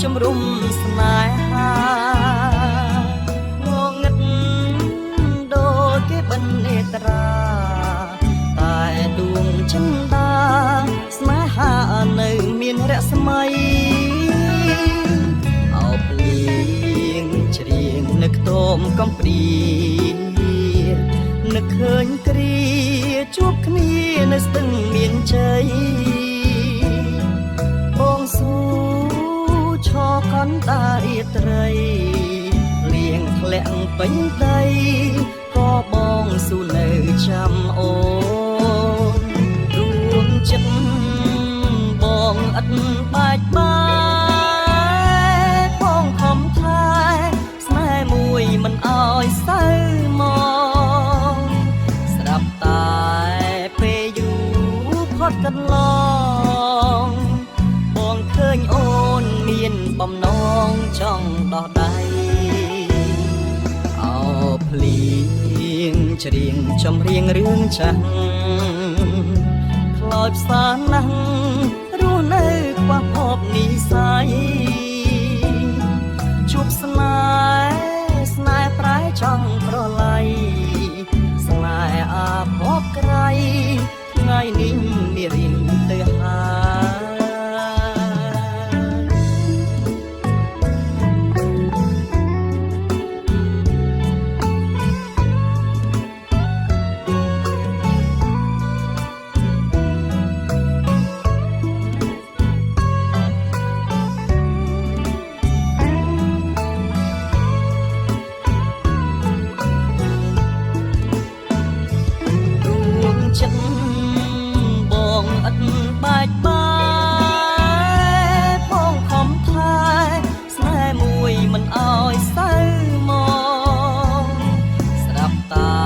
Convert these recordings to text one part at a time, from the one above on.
ជំរុំស្នេហាងងឹតដូចគេបនេត្រាតែដួងចិន្តាស្នេហានៅមានរស្មីអោបលៀងច្រៀងនឹកតមកំព្រានឹកឃើញគ្រាជួបគ្នានៅស្ទឹងមានជ័យបងស៊ូឈរកន្តារាត្រីលៀងធ្លាក់ពេញដីក៏បងស៊ូនៅចាំអូនរួមចិត្តបងឥតបាច់បាយបងខំថែស្នេហ៍មួយមិនអោយសៅមកស្ដាប់តែពេលយូរផុតកន្លងបងឃើញអូនមានបំណងចង់ដោះដៃអោភ្លៀងច្រៀងចម្រៀងរឿងចាស់ខ្លោចផ្សាណាស់រស់នៅខ្វះភពនិស័យជួបស្នេហ៍ប្រែចង់ប្រឡ័យស្នេហ៍អាភពក្រៃថ្ងៃនេះនារីទៅហើយចិត្តបងឥតបាច់បាយបងខំថែស្នេហ៍មួយមិនអោយសៅមកស្ដាប់តែ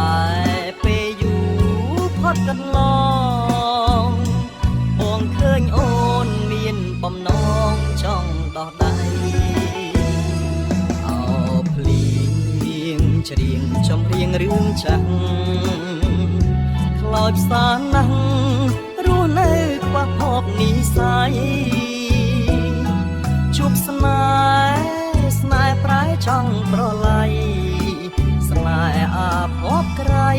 ពេលយូរផុតកន្លងបងឃើញអូនមានបំណងចង់ដោះដៃអោភ្លៀងច្រៀងចម្រៀងរឿងចាស់ខ្លោចផ្សាណាស់រស់នៅខ្វះភពនិស័យជួបស្នេហ៍ប្រែចង់ប្រឡ័យស្នេហ៍អាភពក្រៃ